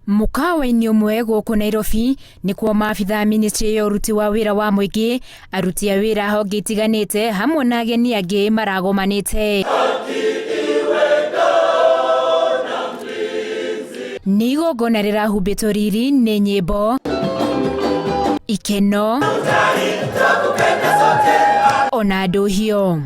Mukawa-inĩ ũmwe gũkũ Nairobi nĩ kuo maabitha ministry ya ũruti wa wĩra wa mũingĩ, aruti a wĩra honge itiganĩte hamwe na ageni angĩ maragomanĩte. Nĩ igongona rĩrahumbĩtwo riri nĩ nyĩmbo, ikeno, ona ndũhiũ.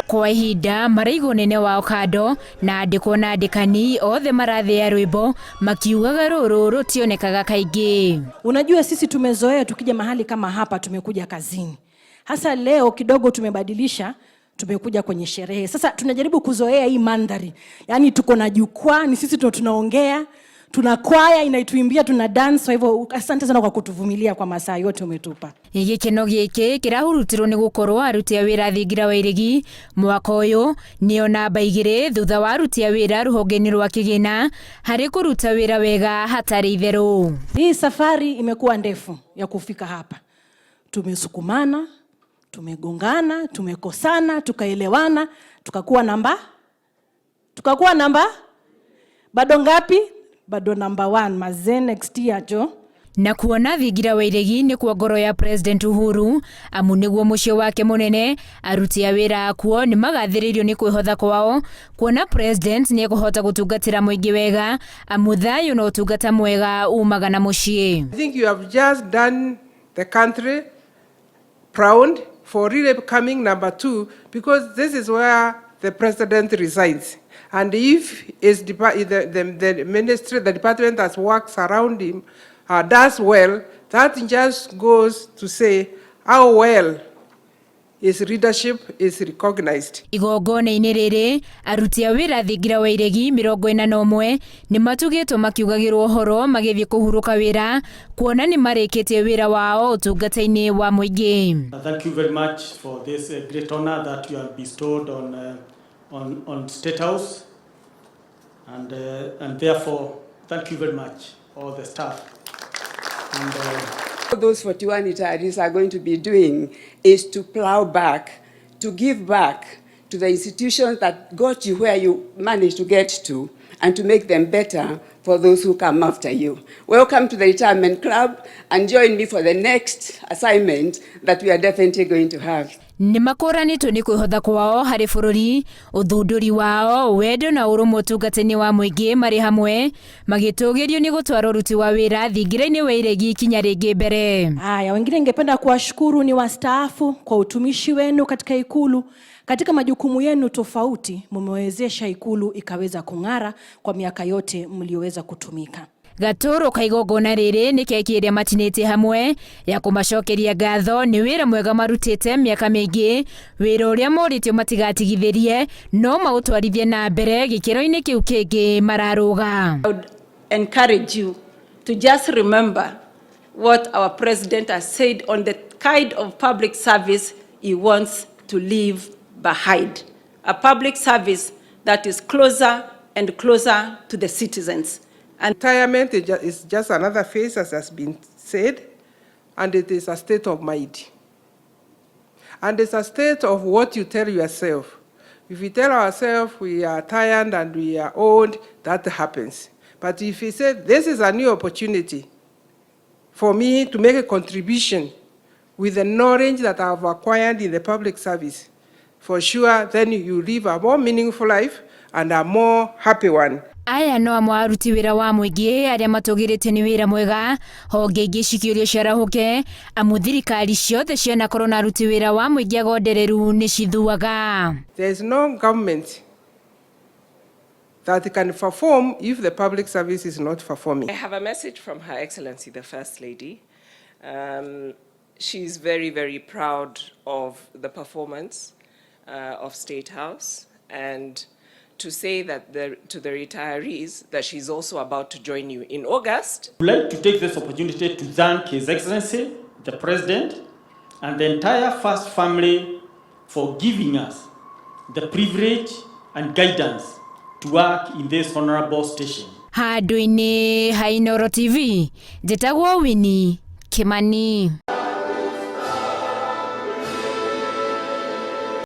Kwa ihinda maraigo nene wao kando na andĩkwo na andĩkani othe marathĩa rwĩmbo makiugaga rũrũ rutionekaga kaingĩ. Unajua sisi tumezoea tukija mahali kama hapa tumekuja kazini. Hasa leo kidogo tumebadilisha, tumekuja kwenye sherehe. Sasa tunajaribu kuzoea hii mandhari. Yaani tuko na jukwaa, ni sisi tunaongea, tuna kwaya inaituimbia, tuna dance. Kwa hivyo asante sana kwa kutuvumilia kwa masaa yote umetupa. Gĩkeno gĩkĩ kĩrahurutirwo nĩ gũkorwo aruti a wĩra thingira wa irigi mwaka ũyũ nĩo namba 2 thutha wa aruti a wĩra rũhonge-inĩ rwa kĩgĩna harĩ kũruta wĩra wega hatarĩ itherũ. Hii safari imekuwa ndefu ya kufika hapa. Tumesukumana, tumegongana, tumekosana, tukaelewana, tukakuwa namba bado ngapi? Bado number 1 mazee next year jo. Na kuona thingira wa irigi nĩ kwa ngoro ya President Uhuru amu nĩguo mũciĩ wake mũnene, aruti a wĩra akuo nĩ magathĩrĩirio nĩ kwĩhotha kwao kuona President nĩ ekũhota gũtungatĩra mũingĩ wega amu thayũ na ũtungata mwega umaga na mũciĩ. I think you have just done the country proud for really becoming number 2 because this is where the President resides. And if is the ministry, the department that works around him does well, that just goes to say how well his leadership is recognized. Igongona-inĩ rĩrĩ aruti a wĩra thingira wa irigi 41 nĩ matugĩtwo makiugagĩrwo ũhoro magĩthiĩ kũhurũka wĩra kuona nĩ marĩkĩtie wĩra wao ũtungata-inĩ wa mũingĩ. Thank you very much for this great honor that you have bestowed on State House, and therefore thank you very much all the staff. And what those 41 retirees are going to be doing is to plow back, to give back to the institutions that got you where you managed to get to, and to make them better for those who come after you. Welcome to the retirement club, and join me for the next assignment that we are definitely going to have. Nĩ makũranĩtwo nĩ kwĩhotha kwao harĩ bũrũri, ũthundũri wao, wendo na ũrũmwe ũtungata-inĩ wa mũingĩ marĩ hamwe magĩtũgĩrio nĩ gũtwara ũruti wa wĩra thingira-inĩ wa irigi kinya rĩngĩ mbere. Haya, wengine ningependa kuwashukuru ni wastaafu kwa utumishi wenu katika ikulu. Katika majukumu yenu tofauti mmewezesha ikulu ikaweza kung'ara kwa miaka yote mlioweza kutumika. Gatũrũ ka igongona rĩrĩ nĩ kekĩrĩa matinĩtie hamwe ya kũmacokeria ngatho nĩ wĩra mwega marutĩte mĩaka mĩingĩ, wĩra ũrĩa morĩtio matigatigithĩrie no maũtwarithie na mbere gĩkĩro-inĩ kĩu kĩngĩ mararũga. I would encourage you to just remember what our president has said on the kind of public service he wants to leave behind. A public service that is closer and closer to the citizens. And retirement is just another phase, as has been said, and it is a state of mind. And it's a state of what you tell yourself. If we tell ourselves we are tired and we are old, that happens. But if we say, this is a new opportunity for me to make a contribution with the knowledge that I've acquired in the public service, for sure, then you live a more meaningful life and a more happy one. Aya no amwe aruti wĩra wa mũingĩ arĩa matũgĩrĩtio nĩ wĩra mwega, honge ingĩ cikĩũrio ciarahũke amu thirikari ciothe cianakorwo na aruti wĩra wa mũingĩ agondereru nĩ cithuaga. There is no government that can perform if the public service is not performing. I have a message from Her Excellency the First Lady. She's very, very proud of the performance of State House, and to say that to the retirees that she's also about to join you in August. I'd like to take this opportunity to thank His Excellency, the President, and the entire First family for giving us the privilege and guidance to work in this honorable station. Handũ-inĩ ha Inooro TV, njĩtagwo Winnie Kimani.